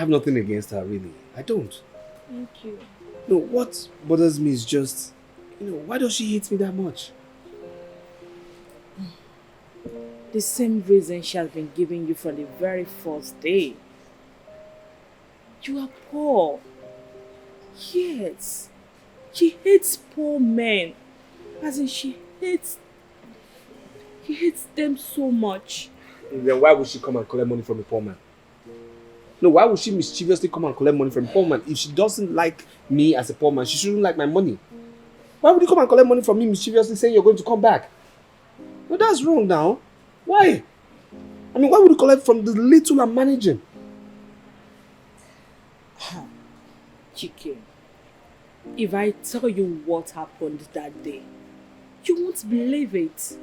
have nothing against her, really. I don't. Thank you. No, what bothers me is just, why does she hate me that much? The same reason she has been giving you from the very first day. You are poor. Yes. She hates poor men. As in, she hates them so much. Then why would she come and collect money from a poor man? No, why would she mischievously come and collect money from a poor man? If she doesn't like me as a poor man, she shouldn't like my money. Why would you come and collect money from me mischievously saying you're going to come back? No, that's wrong now. Why? I mean, why would you collect from the little I'm managing? Chike, if I tell you what happened that day, you won't believe it.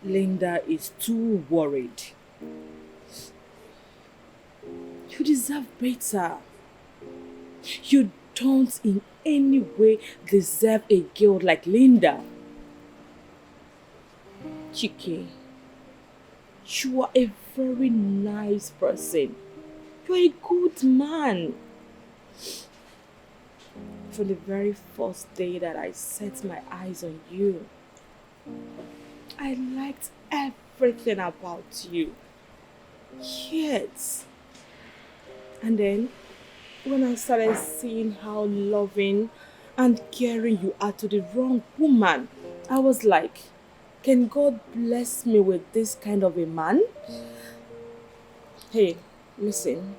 Linda is too worried. You deserve better. You don't in any way deserve a girl like Linda. Chike, you are a very nice person. You are a good man. From the very first day that I set my eyes on you, I liked everything about you. Yes. And then, when I started seeing how loving and caring you are to the wrong woman, I was like, can God bless me with this kind of a man? Hey, listen.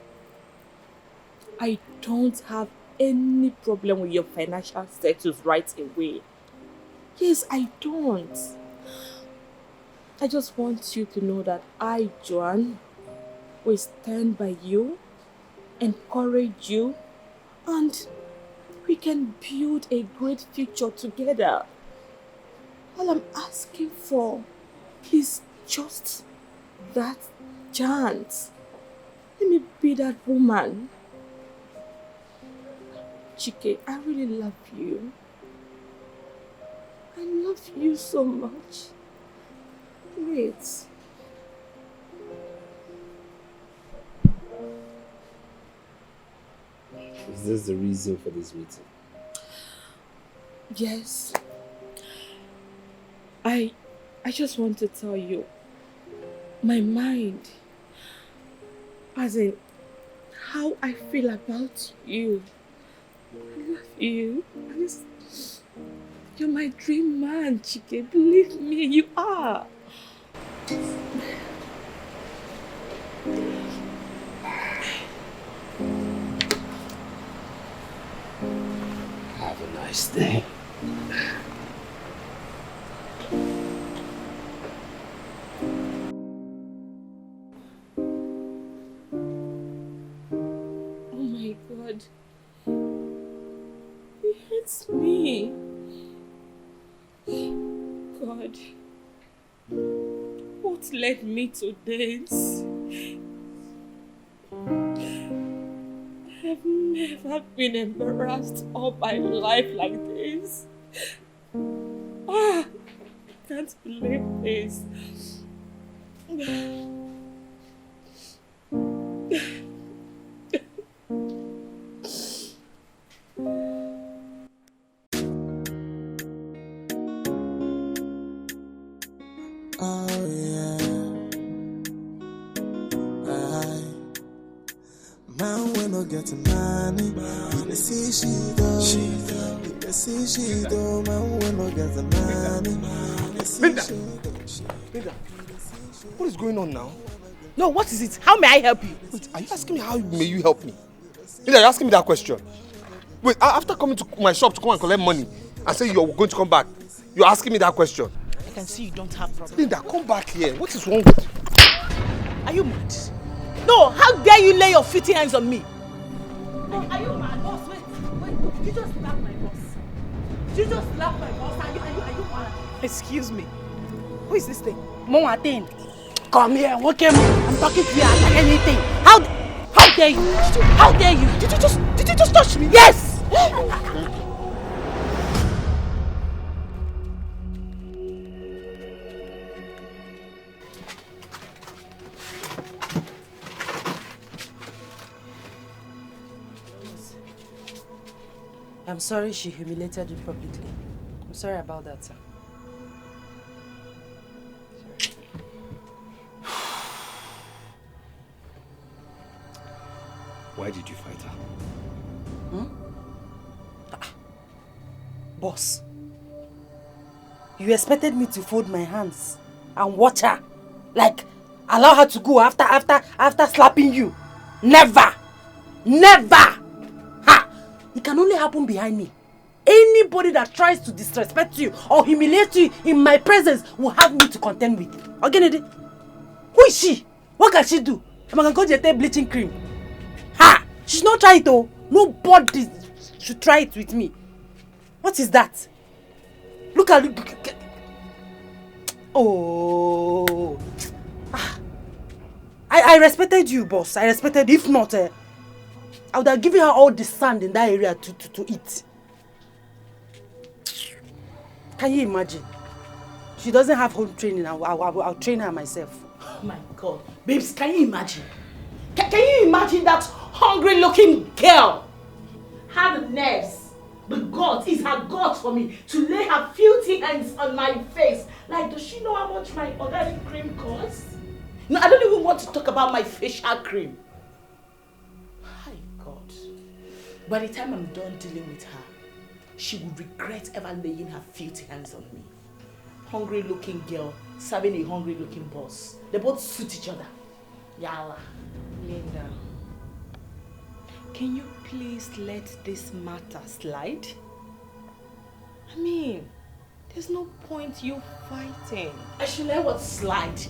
I don't have any problem with your financial status right away. Yes, I don't. I just want you to know that I, Joan, will stand by you, encourage you, and we can build a great future together. All I'm asking for is just that chance. Let me be that woman. Chike, I really love you. I love you so much. Wait. Is this the reason for this meeting? Yes. I just want to tell you, my mind, as in how I feel about you. I love you. You're my dream man, Chike. Believe me, you are. Have a nice day. Oh my God. He hates me. God. What led me to this? I've never been embarrassed all my life like this. I can't believe this. Oh yeah, man we no get money. You see she do, you see she do. Man we no get money. Linda, what is going on now? No, what is it? How may I help you? Wait, are you asking me how may you help me? Linda, you're asking me that question. Wait, after coming to my shop to come and collect money and say you're going to come back, you're asking me that question? I can see you don't have problem. Linda, come back here. What is wrong with you? Are you mad? No, how dare you lay your filthy hands on me? No, are you mad? Boss, wait. Did you just slap my boss? Did you just slap my boss? Are you mad? Excuse me. Who is this thing? Moatin, come here. What came? I'm talking to you like anything. How dare you? How dare you? Did you just touch me? Yes! I'm sorry she humiliated you publicly. I'm sorry about that, sir. Why did you fight her? Boss, you expected me to fold my hands and watch her? Like, allow her to go after slapping you? Never! Never! Ha! It can only happen behind me. Anybody that tries to disrespect you or humiliate you in my presence will have me to contend with. Ogenede, who is she? What can she do? Am I going to take bleaching cream? Ha! She's not trying it though. Nobody should try it with me. What is that? Look at look. Oh. I respected you, boss. I respected. If not, I would have given her all the sand in that area to eat. Can you imagine? She doesn't have home training. I'll train her myself. Oh my God. Babes, can you imagine? Can you imagine that hungry-looking girl had the nerves, the guts, is her guts for me to lay her filthy hands on my face? Like, does she know how much my organic cream costs? No, I don't even want to talk about my facial cream. My God. By the time I'm done dealing with her, she will regret ever laying her filthy hands on me. Hungry-looking girl serving a hungry-looking boss. They both suit each other. Yalla. Linda, can you please let this matter slide? I mean, there's no point you fighting. I should let what slide.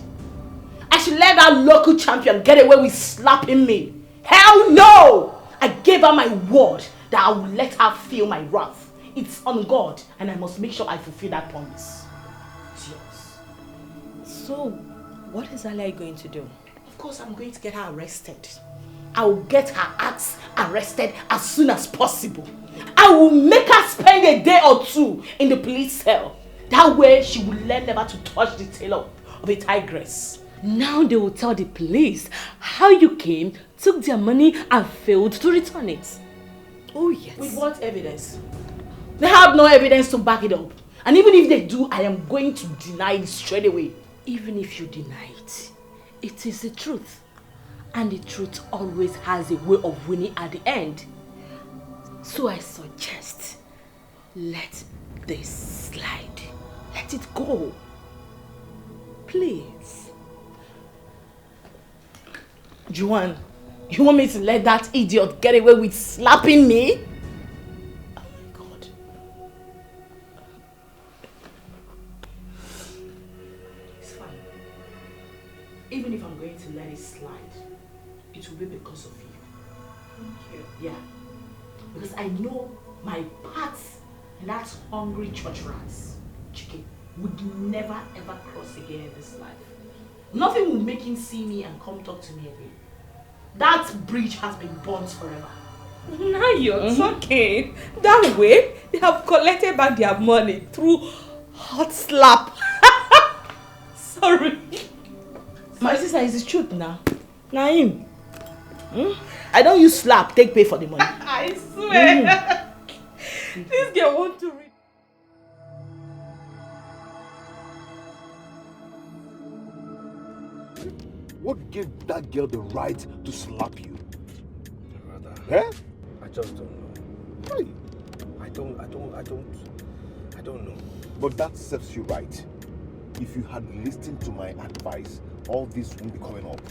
I should let that local champion get away with slapping me. Hell no! I gave her my word that I will let her feel my wrath. It's on God, and I must make sure I fulfill that promise. Yes. So, what is Ali going to do? Of course, I'm going to get her arrested. I will get her ass arrested as soon as possible. I will make her spend a day or two in the police cell. That way, she will learn never to touch the tail of a tigress. Now they will tell the police how you came, took their money and failed to return it. Oh yes. With what evidence? They have no evidence to back it up. And even if they do, I am going to deny it straight away. Even if you deny it, it is the truth. And the truth always has a way of winning at the end. So I suggest, let this slide. Let it go. Please. Juan, you want me to let that idiot get away with slapping me? Oh my God. It's fine. Even if I'm going to let it slide, it will be because of you. Thank you. Yeah. Because I know my paths and that hungry church rats, chicken, would never ever cross again in this life. Nothing will make him see me and come talk to me again. That bridge has been burnt forever. Now you're talking. That way, they have collected back their money through hot slap. Sorry. My sister, is the truth now. Naim. I don't use slap, take pay for the money. I swear. This girl wants to read. What gave that girl the right to slap you? Brother, Eh? I just don't know. Hey. I don't know. But that serves you right. If you had listened to my advice, all this wouldn't be coming up.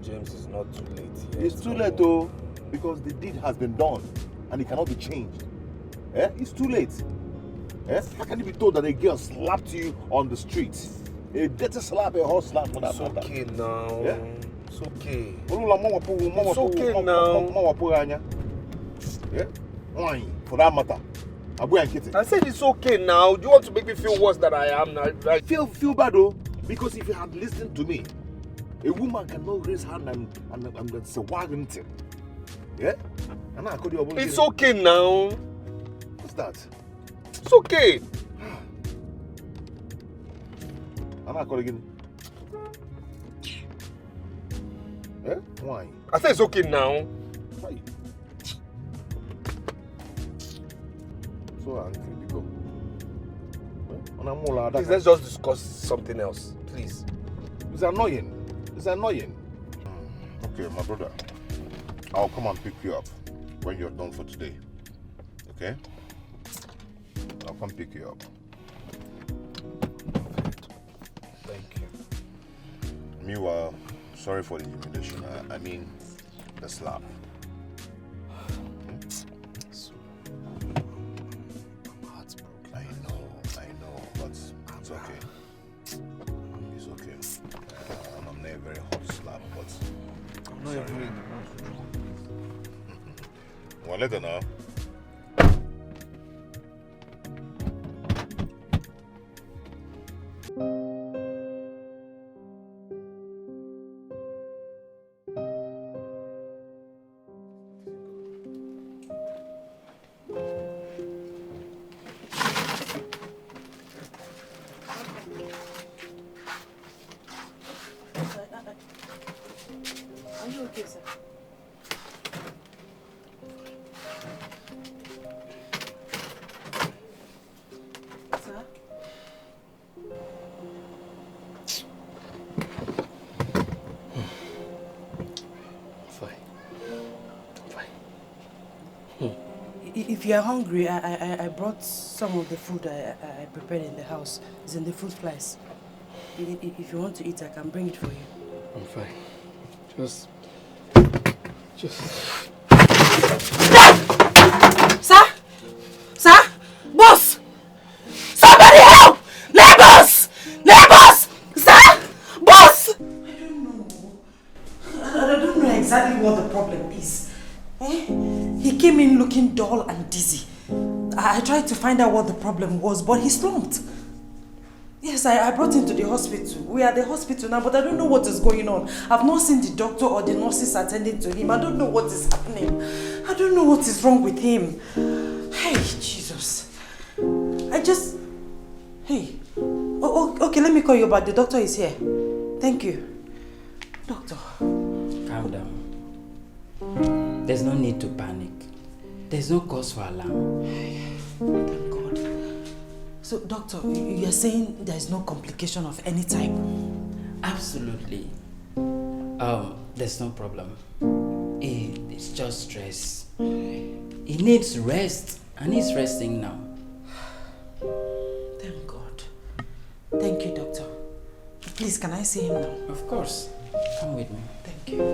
James, it's not too late yet. It's too late though, because the deed has been done and it cannot be changed. Eh? It's too late. Eh? How can you be told that a girl slapped you on the street? A dirty slap, a hot slap for that It's matter. okay now. Yeah? It's okay. It's okay now. Yeah? Why? For that matter. I said it's okay now. Do you want to make me feel worse than I am now? Right? Feel bad though, because if you had listened to me, a woman cannot raise her hand and say wagging thing. Yeah? And I could do It's okay now. What's that? It's okay. And I call again. Eh? Why? I said it's okay now. Why? so angry, Biko. Please, let's just discuss something else, please. It's annoying. It's annoying. Okay, my brother. I'll come and pick you up when you're done for today. Okay? I'll come pick you up. Thank you. Meanwhile, sorry for the humiliation. I mean, the slap. So, I'm heartbroken. I know, but it's okay. It's okay. I'm not a very hot slap, but I'm not even in the mood. well, let her know. Are you okay, sir? Sir? Fine. If you are hungry, I brought some of the food I prepared in the house. It's in the food place. If you want to eat, I can bring it for you. I'm fine. Just... Sir? Sir? Boss! Somebody help! Neighbors! Neighbors! Sir! Boss! I don't know exactly what the problem is. He came in looking dull and dizzy. I tried to find out what the problem was, but he slumped. Yes, I brought him to the hospital. We are at the hospital now, but I don't know what is going on. I've not seen the doctor or the nurses attending to him. I don't know what is happening. I don't know what is wrong with him. Hey, Jesus. Hey. Okay, let me call you back. The doctor is here. Thank you. Doctor. Calm down. There's no need to panic. There's no cause for alarm. Thank God. So, doctor, you are saying there is no complication of any type? Absolutely. There's no problem. It's just stress. He needs rest, and he's resting now. Thank God. Thank you, doctor. Please, can I see him now? Of course. Come with me. Thank you.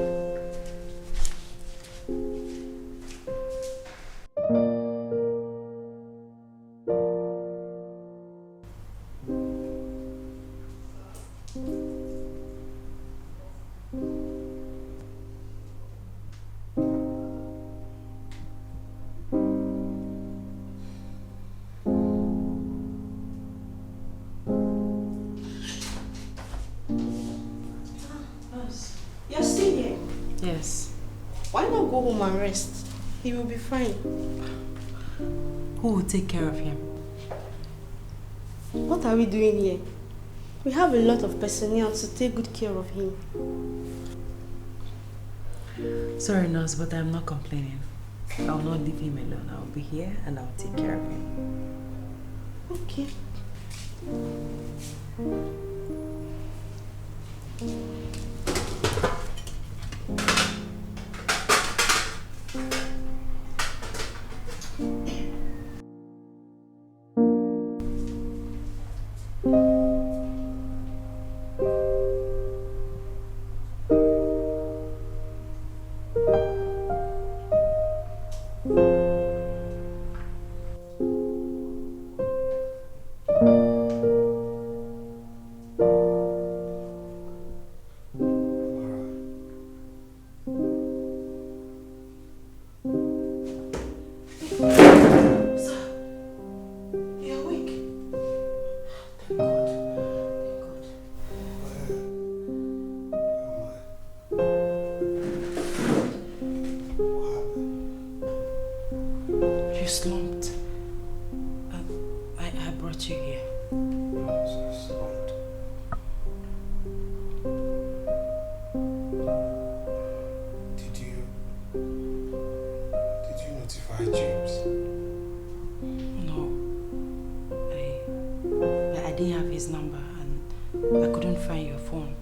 You're still here. Yes. Why not go home and rest? He will be fine. Who will take care of him? What are we doing here? We have a lot of personnel to take good care of him. Sorry, nurse, but I'm not complaining. I will not leave him alone. I will be here and I will take care of him. Okay. I couldn't find your phone.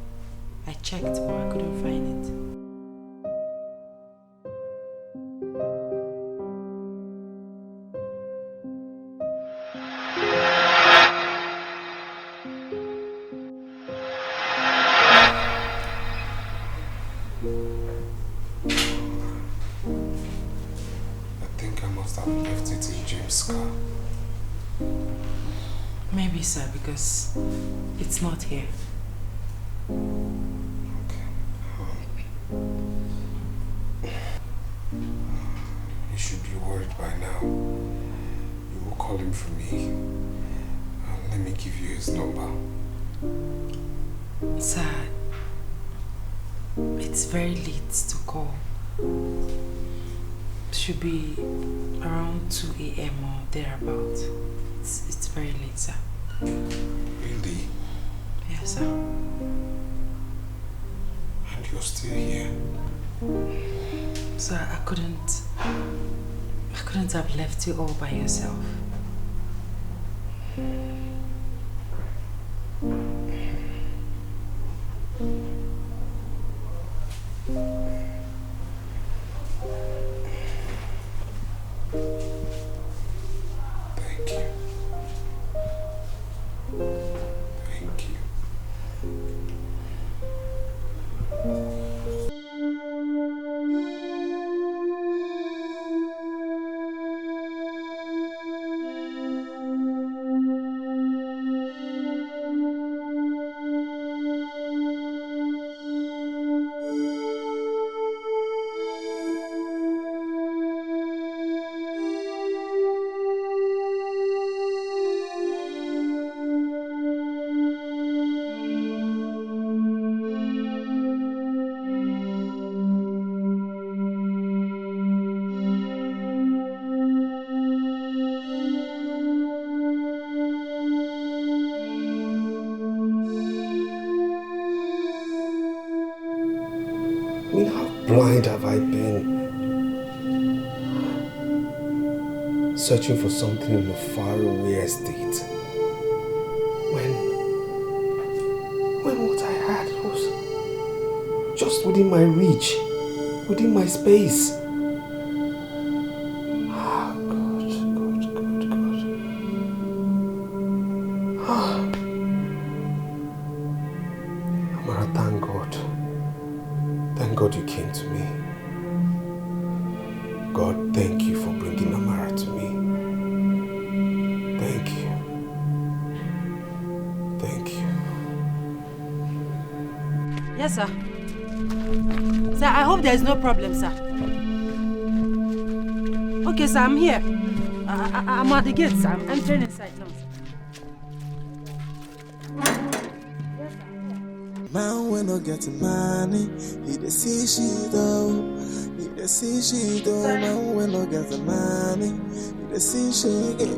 I checked, but I couldn't find it. I think I must have left it in James' car. Maybe, sir, because it's not here. Okay. You should be worried by now. You will call him for me. Let me give you his number. Sir, it's very late to call. Should be around 2 a.m. or thereabout. It's very late, sir. Really? Yes, sir. And you're still here? Sir, I couldn't have left you all by yourself. Thank you. Thank you. I mean, how blind have I been? Searching for something in a faraway estate. When what I had was just within my reach, within my space. Ah, God. Ah. Amara, thank God. Thank God you came to me. God, thank you for bringing Amara to me. Thank you. Thank you. Yes, sir. Sir, I hope there is no problem, sir. Okay, sir, I'm here. I'm at the gate, sir. I'm entering inside now, sir. Man, we no get money. He dey see she though. He dey see she though. Man, we no get money. He dey see she get.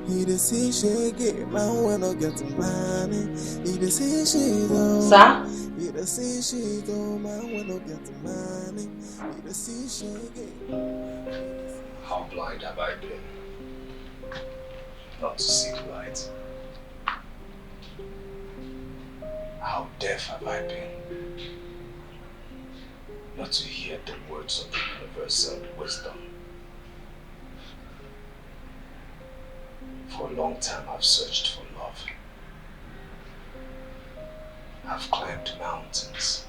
He dey see she get. Man, we no get money. He dey see she though. Sir? He dey see she though. Man, we no get money. He dey see she get. How blind have I been? Not to see the light. How deaf have I been? Not to hear the words of the universal wisdom. For a long time I've searched for love. I've climbed mountains,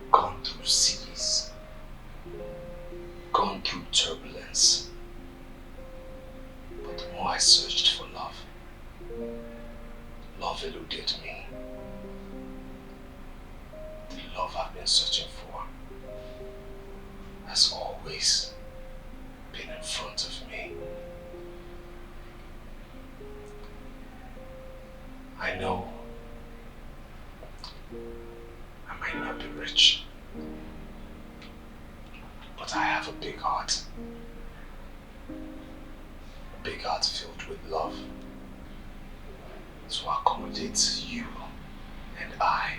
gone through seas, gone through turbulence. But the more I searched for love, love eluded me. The love I've been searching for has always been in front of me. I know I might not be rich, but I have a big heart. A big heart filled with love to accommodate you and I.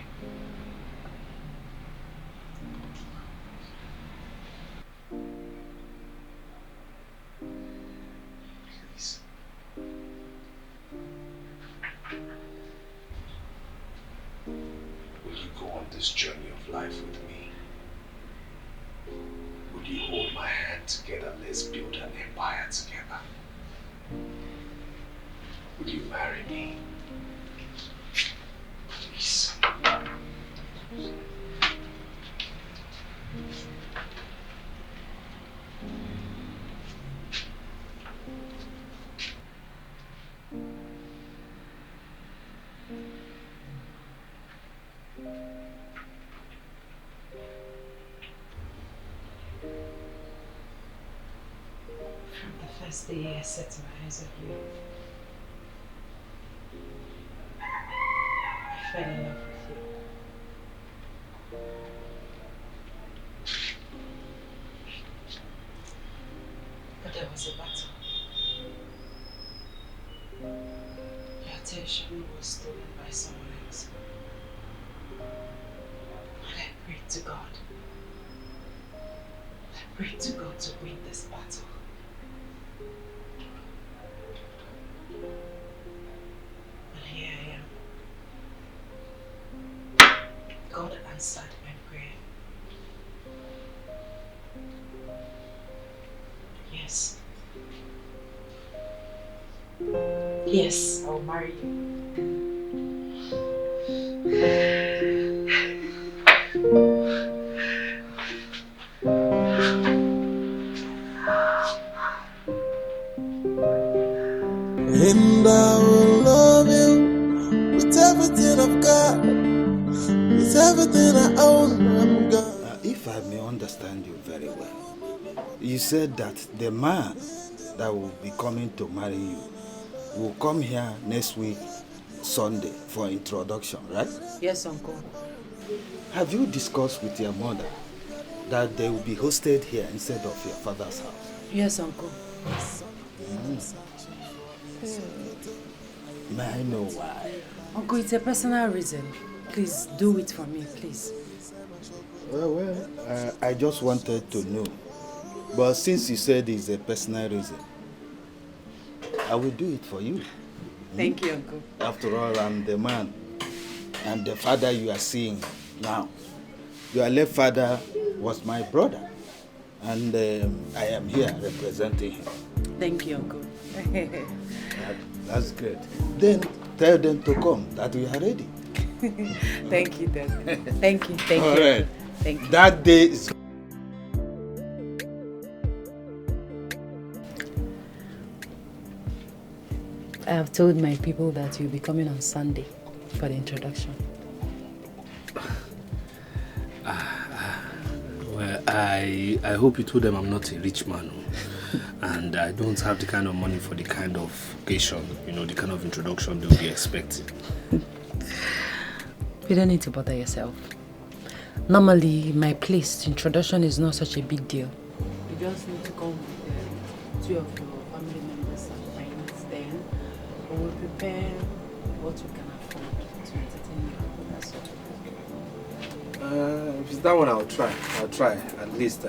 Please. Will you go on this journey of life with me? Will you hold my hand together? Let's build an empire together. Will you marry me? Please. From the first day I set my eyes on you, I fell in love with you. But there was a battle. Your attention was stolen by someone else. And I prayed to God. I prayed to God to win this battle. And here I am. God answered my prayer. Yes. Yes, I'll marry you. And I will love you with everything I've got, with everything I own. I'm gone. If I may understand you very well, you said that the man that will be coming to marry you will come here next week, Sunday, for introduction, right? Yes, Uncle. Have you discussed with your mother that they will be hosted here instead of your father's house? Yes, Uncle. May I know why? Uncle, it's a personal reason. Please do it for me, please. Well, I just wanted to know. But since you said it's a personal reason, I will do it for you. Thank you, Uncle. After all, I'm the man and the father you are seeing now. Your late father was my brother, and I am here representing him. Thank you, Uncle. That's great. Then tell them to come, that we are ready. Thank you, Dad. Thank you, thank All you. right. Thank you. That day is... I have told my people that you'll be coming on Sunday for the introduction. Well, I hope you told them I'm not a rich man. And I don't have the kind of money for the kind of occasion, the kind of introduction they'll be expecting. You don't need to bother yourself. Normally, my place, introduction is not such a big deal. You just need to come with 2 of your family members and friends, then we will prepare what we can afford to entertain you. That's all. If it's that one, I'll try. At least.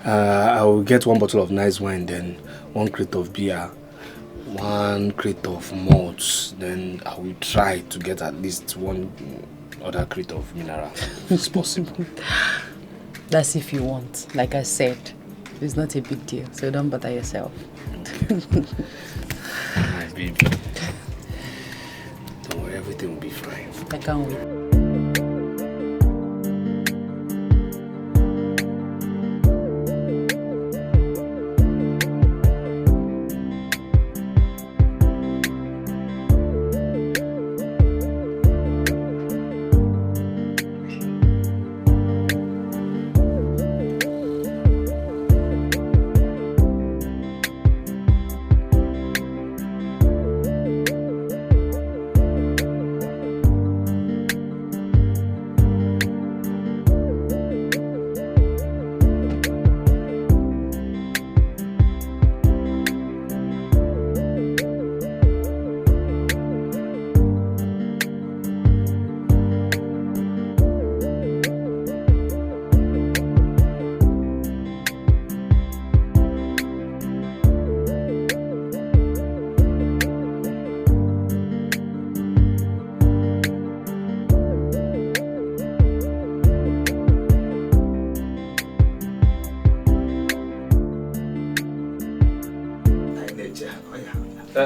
I will get 1 bottle of nice wine, then 1 crate of beer, 1 crate of malts. Then I will try to get at least 1 other crate of mineral, if it's possible. That's if you want. Like I said, it's not a big deal, so don't bother yourself. My baby. Don't worry, everything will be fine. I can't wait.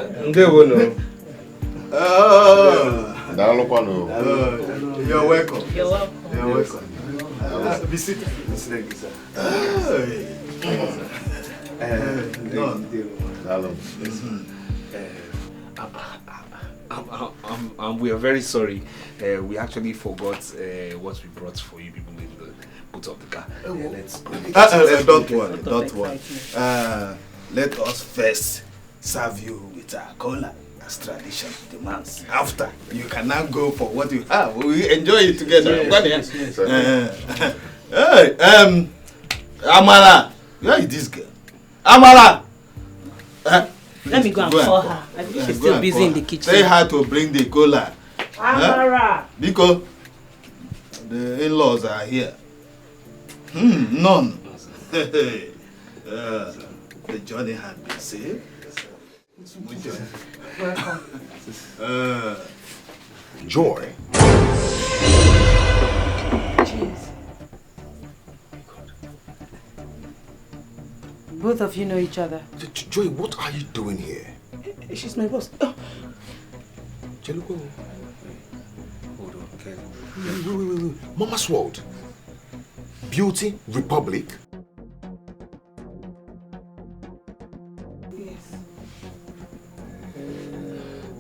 Ndewo no. You're welcome. You're welcome. You're welcome. Be seated. Thank you, sir. We are very sorry. We actually forgot what we brought for you people in the boot of the car. Let's go. Don't worry, don't worry. Let us first serve you with our cola as tradition demands. After, you can now go for what you have. We enjoy it together. Yes. Hey, Amara, where is this girl? Amara! Let me go and call her. I think she's still busy in the kitchen. Say hi to bring the cola. Amara! Because the in-laws are here. None. The journey had been saved. Welcome. Joy. Cheers. Both of you know each other. Joy, what are you doing here? She's my boss. Oh. Jeluko. Hold on, okay. Wait. Mama's World. Beauty Republic. Yes.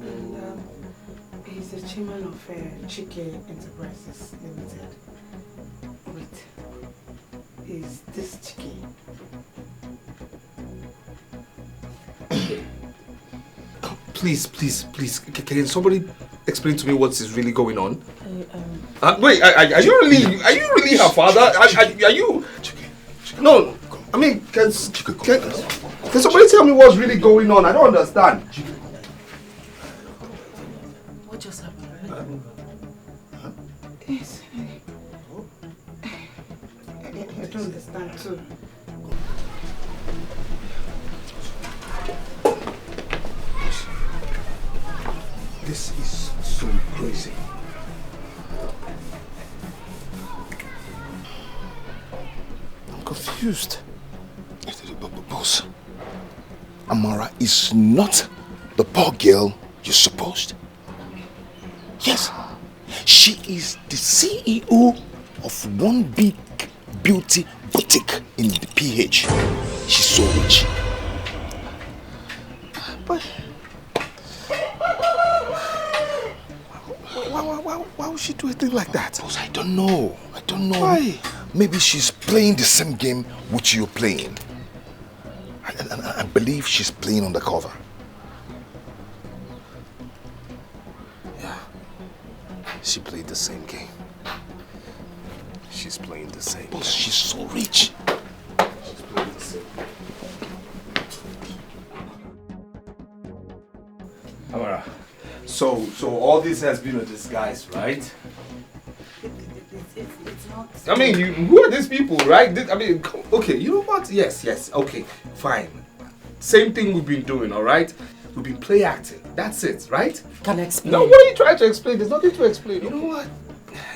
And he's the chairman of Dikeh Enterprises Limited. Wait, is this Dikeh? Please. Can somebody explain to me what is really going on? Wait, are you really her father? Are you? No, I mean, can somebody tell me what's really going on? I don't understand. What just happened? Yes. I don't understand too. This is so crazy. I'm confused. Boss, Amara is not the poor girl you supposed. Yes, she is the CEO of one big beauty boutique in the PH. She's so rich. But why would she do a thing like that? Boss, I don't know. Why? Maybe she's playing the same game which you're playing. I believe she's playing undercover. Yeah. She played the same game. She's playing the same. Boss, she's so rich. She's playing the same game. Amara, so all this has been a disguise, right? It's not. I mean, who are these people, right? Okay, you know what? Yes, okay, fine. Same thing we've been doing, all right? We've been play acting. That's it, right? Can I explain? No, what are you trying to explain? There's nothing to explain. You know what?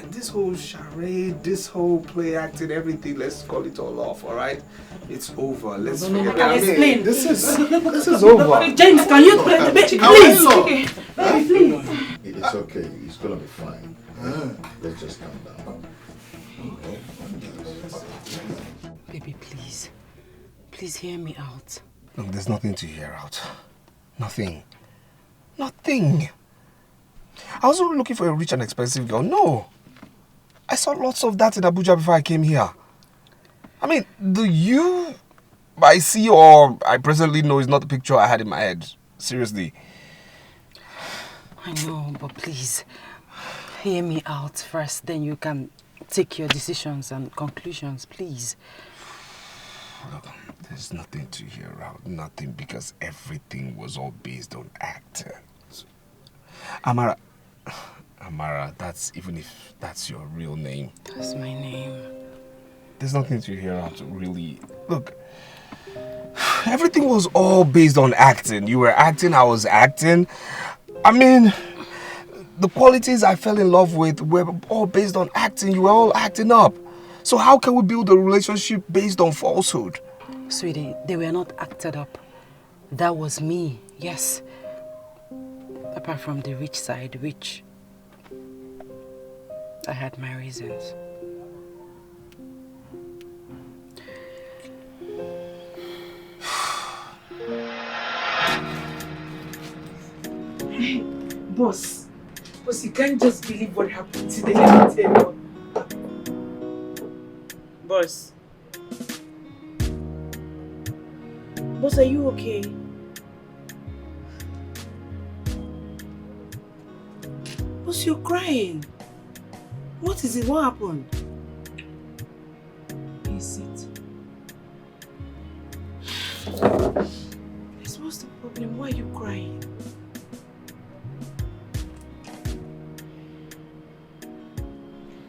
This whole charade, this whole play acting, everything, let's call it all off, all right? It's over. Let's forget Can I explain? This is over. James, can you please? Please. It's okay. It's gonna be fine. Let's just calm down. Baby, please. Please hear me out. Look, there's nothing to hear out. Nothing. I wasn't looking for a rich and expensive girl. No. I saw lots of that in Abuja before I came here. I mean, the you I see or I presently know is not the picture I had in my head. Seriously. I know, but please, hear me out first. Then you can take your decisions and conclusions, please. Look, there's nothing to hear out. Nothing, because everything was all based on acting. Amara, that's even if that's your real name. That's my name. There's nothing to hear out, really. Look, everything was all based on acting. You were acting, I was acting. I mean, the qualities I fell in love with were all based on acting. You were all acting up. So how can we build a relationship based on falsehood? Sweetie, they were not acted up. That was me, yes. Apart from the rich side, which I had my reasons. Boss, you can't just believe what happened today, let me tell you. Boss, are you okay? Boss, you're crying. What is it? What happened? Is it? Yes, what's the problem? Why are you crying?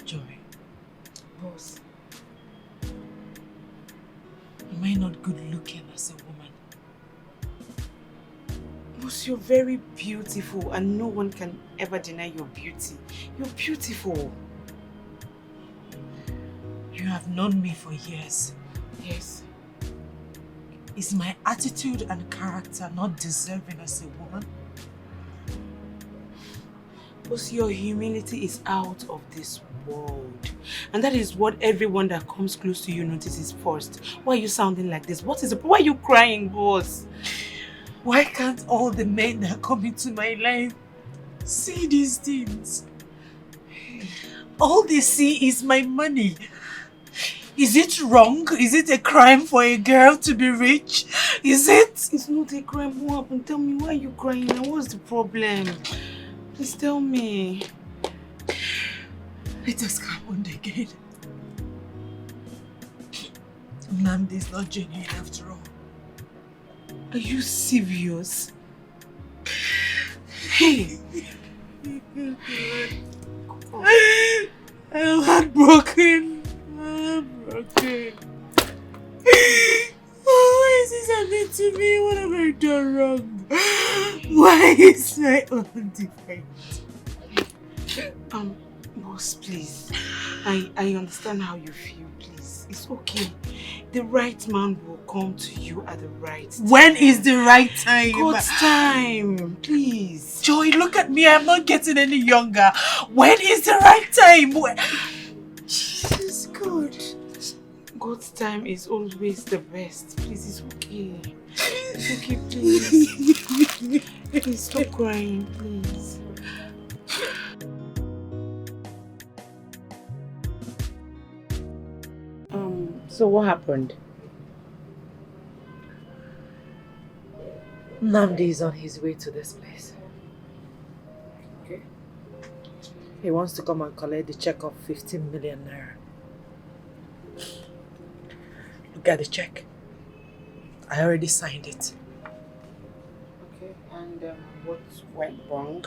Joy, boss, am I not good looking as a woman? Boss, you're very beautiful and no one can ever deny your beauty. You're beautiful. You have known me for years. Yes. Is my attitude and character not deserving as a woman? Boss, your humility is out of this world. And that is what everyone that comes close to you notices first. Why are you sounding like this? What is it? Why are you crying, boss? Why can't all the men that come into my life see these things? All they see is my money. Is it wrong? Is it a crime for a girl to be rich? Is it? It's not a crime. What happened? Tell me, why are you crying now? What's the problem? Please tell me. It has happened again. Nnamdi is not genuine after all. Are you serious? Hey! I'm heartbroken. I'm broken. Why is this happening to me? What have I done wrong? Why is my own different? Boss, please. I understand how you feel, please. It's okay. The right man will come to you at the right time. When is the right time? God's time, please. Joy, look at me. I'm not getting any younger. When is the right time? Jesus God. God's time is always the best. Please, it's okay. It's okay, please. Please stop crying, please. So what happened? Nnamdi is on his way to this place. Okay. He wants to come and collect the check of 15 million naira. Look at the check. I already signed it. Okay, and what went wrong?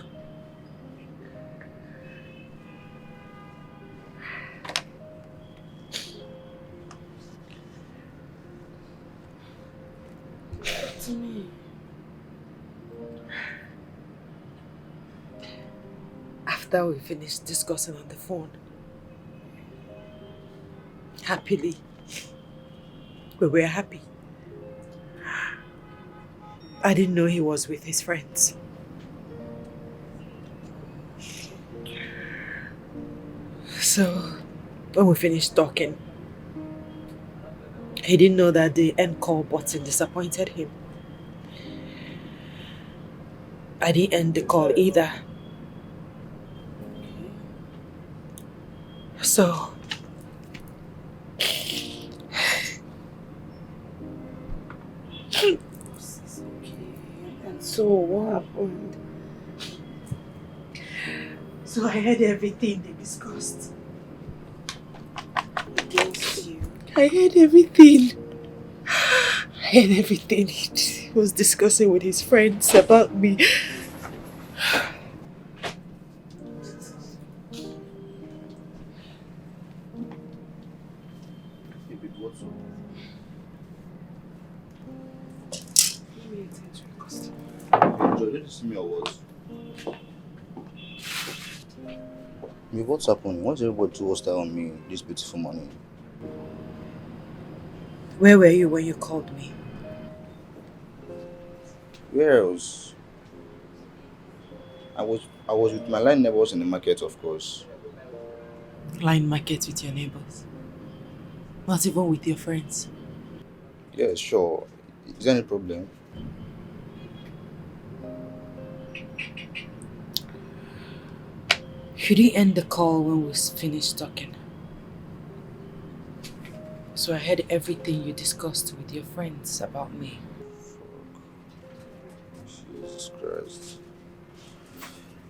To me. After we finished discussing on the phone, happily, we were happy. I didn't know he was with his friends. So, when we finished talking, he didn't know that the end call button disappointed him. I didn't end the call either. So, And so what happened? So I heard everything they discussed. Against you? I heard everything. I heard everything he was discussing with his friends about me. What's happening? What's everybody too hostile on me this beautiful morning? Where were you when you called me? Where else? I was with my line neighbors in the market, of course. Line market with your neighbors? Not even with your friends? Yeah, sure. Is there any problem? You didn't end the call when we finished talking. So I heard everything you discussed with your friends about me. Jesus Christ.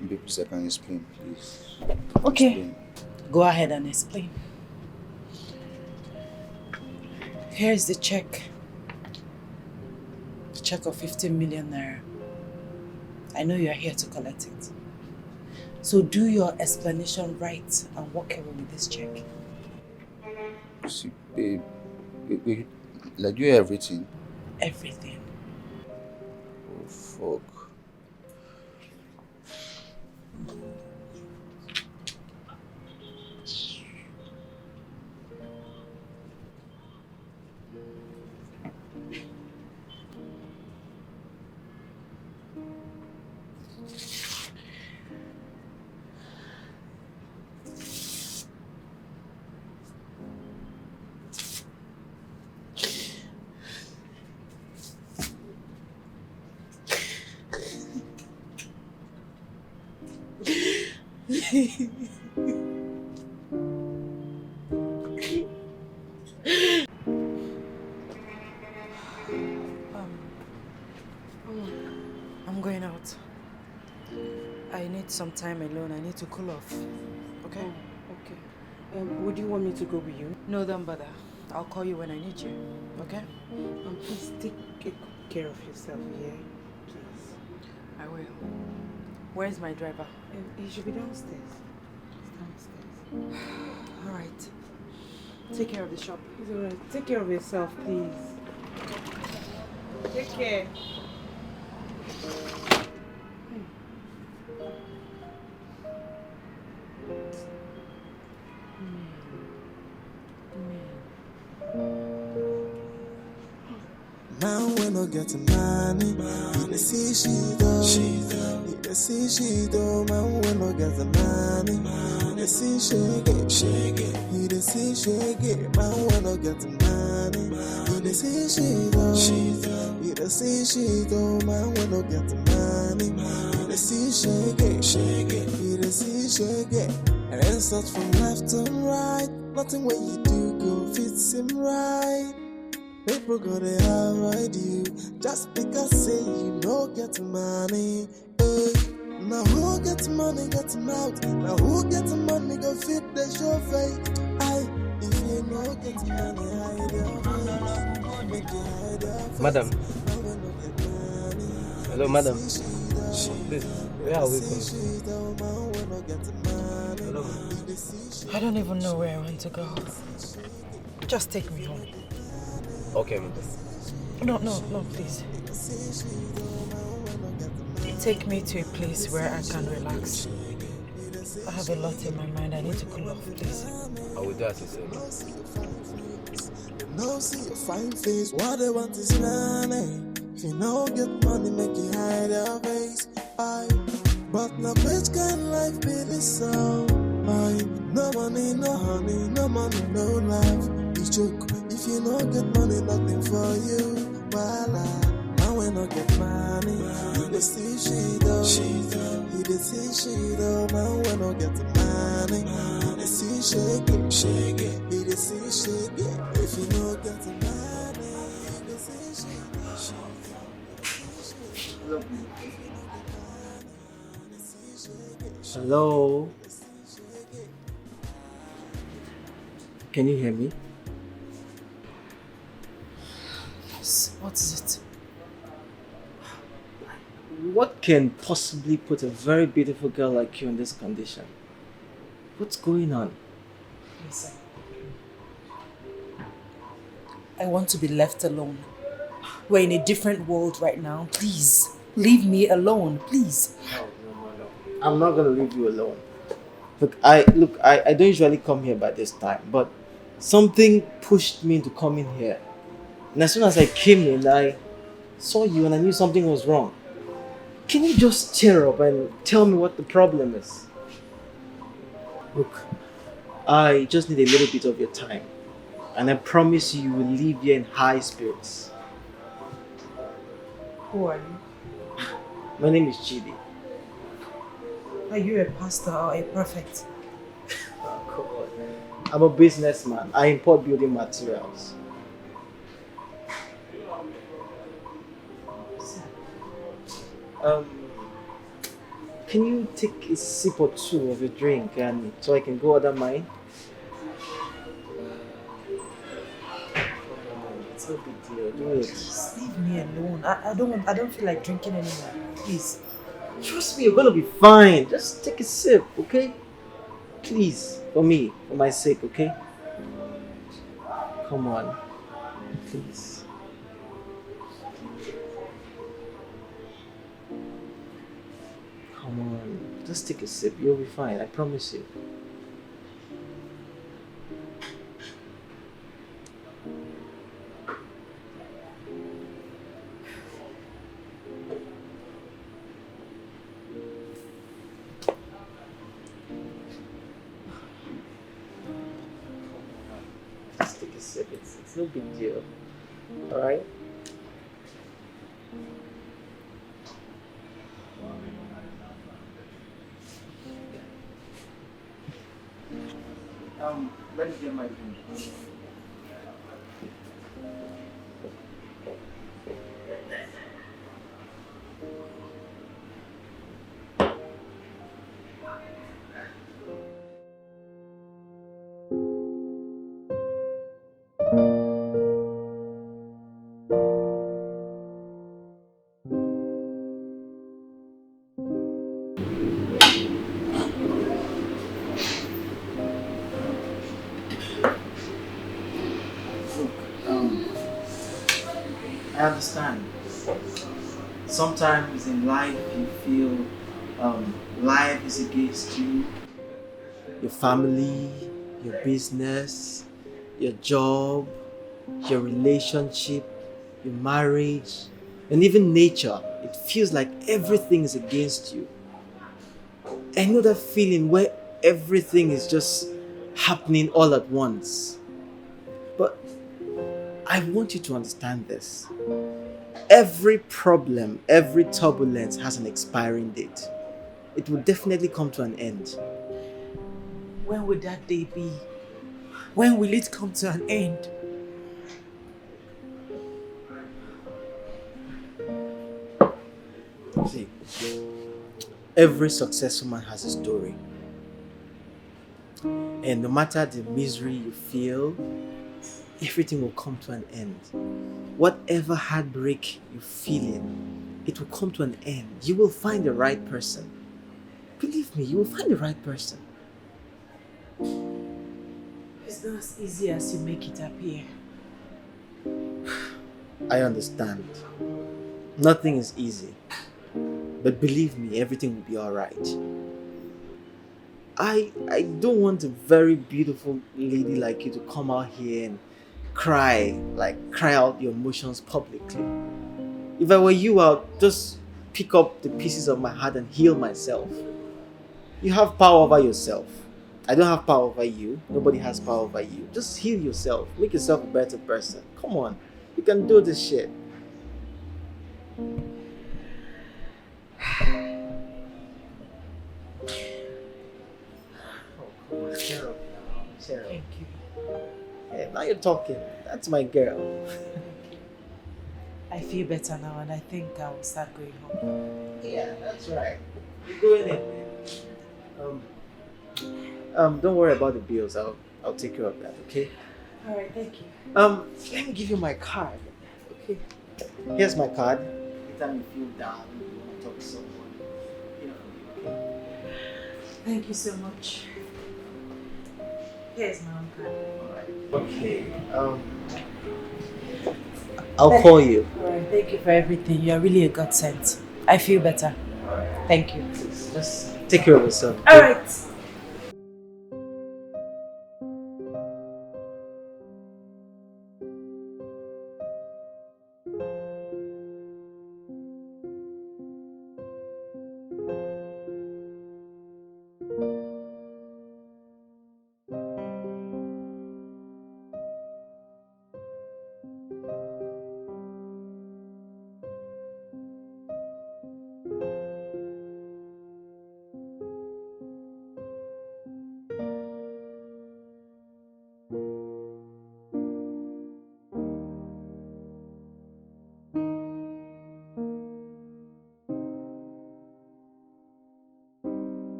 Maybe please I can explain, please. Okay. Explain. Go ahead and explain. Here's the check. The check of 15 million naira. I know you are here to collect it. So do your explanation right and walk away with this check. See, babe, like you everything. Everything. Oh, fuck. I'm going out. I need some time alone. I need to cool off. Okay? Oh, okay. Would you want me to go with you? No, don't bother. I'll call you when I need you. Okay? Please take good care of yourself, yeah? Please. I will. Where's my driver? He should be downstairs. He's downstairs. Alright. Take care of the shop. It's alright. Take care of yourself, please. Take care. Now when I get money, you dey see she do. You dey see she do. Man when I get the money, you dey see shake it. You dey see shake it. Man when I get the money, you dey see she do. You dey see she do. Man when I get the money, you dey see shake it. You dey see shake it. And then start from left to right. Nothing what you do go fit seem right. People gonna avoid you just because say you no get money. Hey, now who get money get mouth? Now who get money go fit the show face? Aye, if you no get money hide your face. Make you hide your face. Madam. Now we no get money. Hello, madam. Please, where are we going? Hello. I don't even know where I want to go. Just take me home. Okay, madam. No, please. Take me to a place where I can relax. I have a lot in my mind. I need to cool off, please. I will do as you say. No see your fine face. What they want is money. If you no get money, make you hide your face. Aye. But now which kind of life be this so? Aye. No money, no honey, no money, no life. It's joke. If you no get money, nothing for you. Voila. Now when I get money, you dey see she do. You dey see she do. Now when I get money, you dey see shake it. You dey see shake it. If you no get money, you dey see shake it. Hello. Can you hear me? What is it? What can possibly put a very beautiful girl like you in this condition? What's going on? Listen. I want to be left alone. We're in a different world right now. Please, leave me alone, please. No. I'm not gonna leave you alone. I don't usually come here by this time, but something pushed me into coming here. And as soon as I came in, I saw you and I knew something was wrong. Can you just cheer up and tell me what the problem is? Look, I just need a little bit of your time. And I promise you will leave here in high spirits. Who are you? My name is Chidi. Are you a pastor or a prophet? Oh, come on. I'm a businessman. I import building materials. Can you take a sip or two of your drink and so I can go order mine? It's no big deal. Do it. Just leave me alone. I don't feel like drinking anymore. Please. Trust me, you're gonna be fine. Just take a sip, okay? Please, for me, for my sake, okay? Come on, please. Come on, just take a sip. You'll be fine. I promise you. Just take a sip. It's no big deal. All right. Let me get my drink. I understand. Sometimes in life you feel life is against you. Your family, your business, your job, your relationship, your marriage, and even nature. It feels like everything is against you. I know that feeling where everything is just happening all at once. But I want you to understand this. Every problem, every turbulence has an expiring date. It will definitely come to an end. When will that day be? When will it come to an end? See, every successful man has a story. And no matter the misery you feel, everything will come to an end. Whatever heartbreak you're feeling, it will come to an end. You will find the right person. Believe me, you will find the right person. It's not as easy as you make it appear. I understand. Nothing is easy. But believe me, everything will be alright. I don't want a very beautiful lady like you to come out here and cry out your emotions publicly. If I were you, I'll just pick up the pieces of my heart and heal myself. You have power over yourself. I don't have power over you. Nobody has power over you. Just heal yourself. Make yourself a better person. Come on. You can do this shit. Cheer up now. Cheer up. Thank you. Hey, now you're talking. That's my girl. I feel better now and I think I will start going home. Yeah, that's right. You're going in, man. Don't worry about the bills. I'll take care of that, okay? Alright, thank you. Let me give you my card. Okay. Here's my card. Anytime you feel down, you want to talk to someone, okay? Thank you so much. Here's my own card. Alright. Okay. I'll call you. Alright, thank you for everything. You're really a godsend. I feel better. Alright. Thank you. Just take care of yourself. Okay? Alright.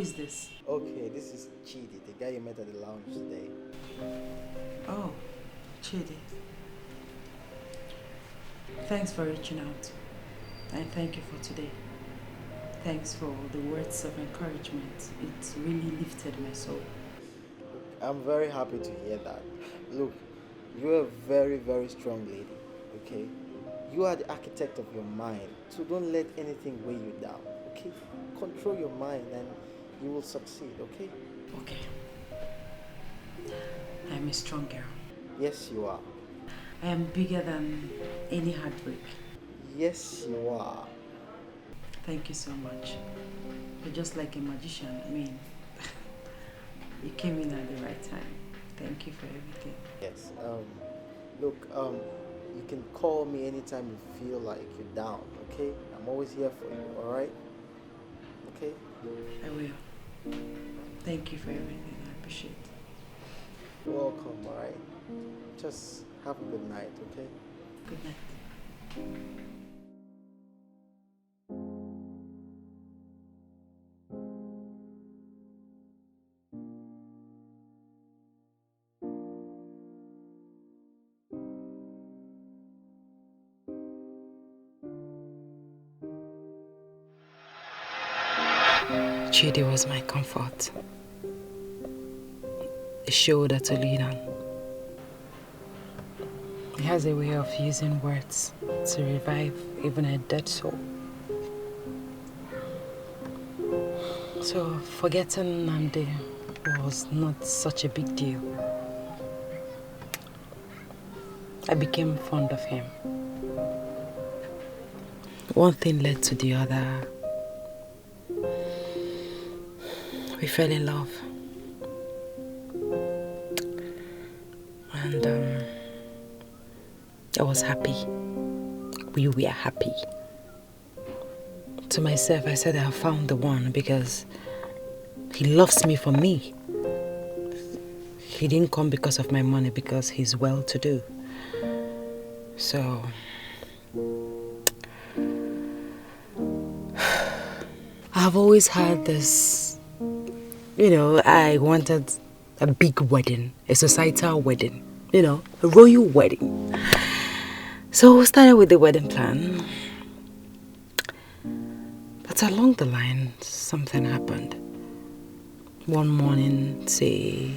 is this? Okay, this is Chidi, the guy you met at the lounge today. Oh, Chidi. Thanks for reaching out. And thank you for today. Thanks for the words of encouragement. It really lifted my soul. I'm very happy to hear that. Look, you're a very, very strong lady, okay? You are the architect of your mind, so don't let anything weigh you down, okay? Control your mind and you will succeed, okay? Okay. I'm a strong girl. Yes, you are. I am bigger than any heartbreak. Yes, you are. Thank you so much. You're just like a magician. I mean, you came in at the right time. Thank you for everything. Yes. Look, you can call me anytime you feel like you're down, okay? I'm always here for you, alright? Okay? I will. Thank you for everything. I appreciate it. You're welcome, alright? Just have a good night, okay? Good night. Chidi was my comfort, a shoulder to lean on. He has a way of using words to revive even a dead soul. So forgetting Nandi was not such a big deal. I became fond of him. One thing led to the other. We fell in love. And I was happy. We were happy. To myself, I said I have found the one because he loves me for me. He didn't come because of my money, because he's well-to-do. So I've always had this, I wanted a big wedding, a societal wedding, a royal wedding. So we started with the wedding plan. But along the line, something happened. One morning, say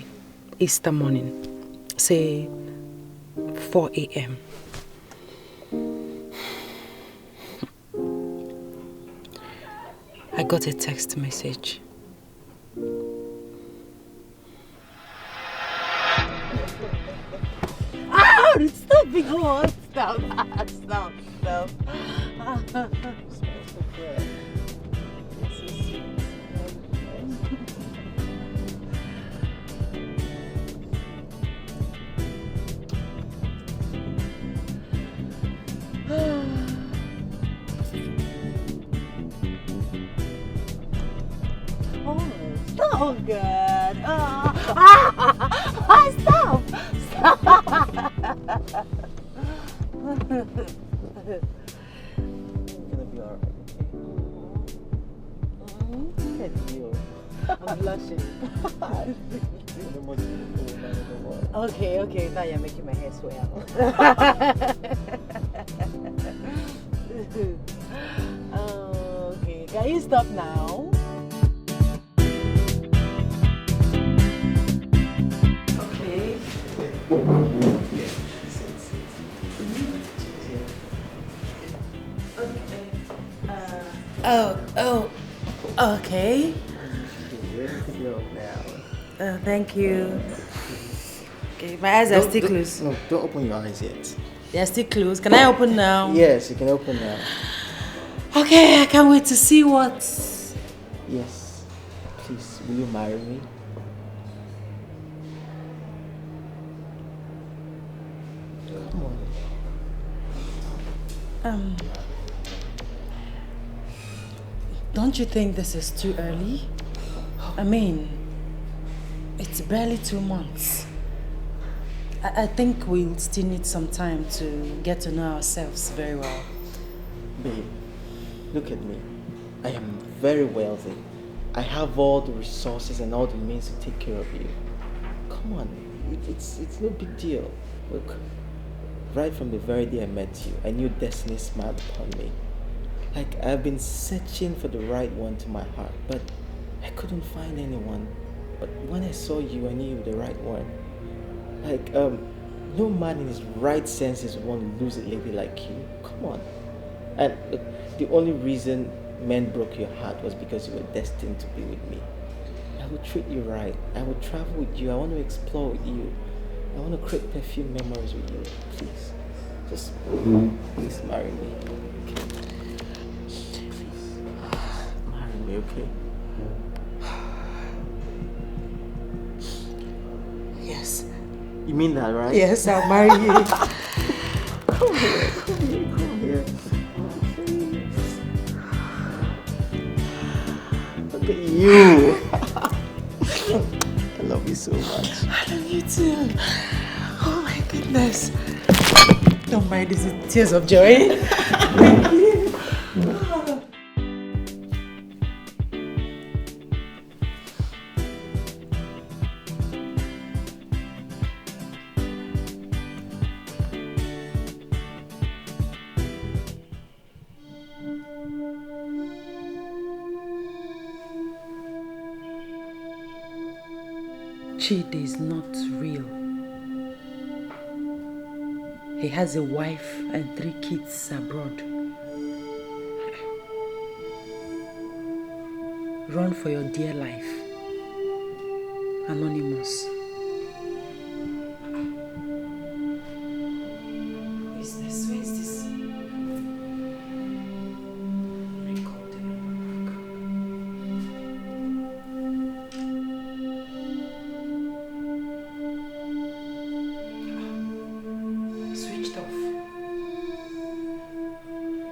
Easter morning, say 4 a.m. I got a text message. Ah, stop, big one. Stop, stop, stop. Oh, good. Stop! Stop! You're gonna be alright, okay? Look at you. I'm blushing. Okay, now you're making my hair swell. Okay, can you stop now? Okay. Okay. Thank you. Okay, my eyes are still closed. No, don't open your eyes yet. They're still closed. Can I open now? Yes, you can open now. Okay, I can't wait to see what. Yes. Please, will you marry me? Come on. Don't you think this is too early? I mean, it's barely 2 months. I think we'll still need some time to get to know ourselves very well. Babe, look at me. I am very wealthy. I have all the resources and all the means to take care of you. Come on, it's no big deal. Look, right from the very day I met you, I knew destiny smiled upon me. Like, I've been searching for the right one to my heart, but I couldn't find anyone. But when I saw you, I knew you were the right one. Like, no man in his right senses would want to lose a lady like you. Come on. And look, the only reason men broke your heart was because you were destined to be with me. I will treat you right. I will travel with you. I want to explore with you. I want to create perfume memories with you. Please. Just please marry me. Okay. Please. Marry me, okay? Yes. You mean that, right? Yes, I'll marry you. Come here, come here, come here. Look at you. I love you so much. I love you too. Oh my goodness. Don't mind these tears of joy. Thank you. Chidi is not real. He has a wife and 3 kids abroad. Run for your dear life. Anonymous. Who is this? Who is this? Switched off.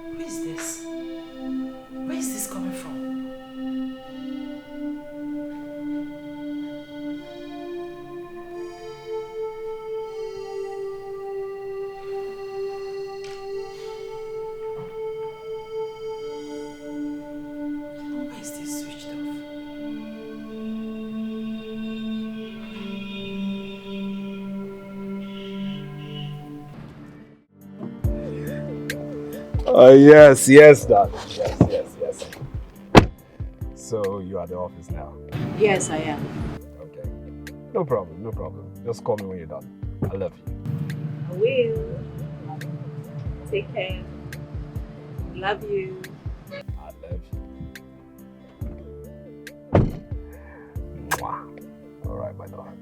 Who is this? Where is this coming from? Why is this switched off? Yes, darling. Yes. So you are at the office now? Yes, I am. Okay. No problem. Just call me when you're done. I love you. I will. Take care. Love you. I love you. Mwah. All right, my darling.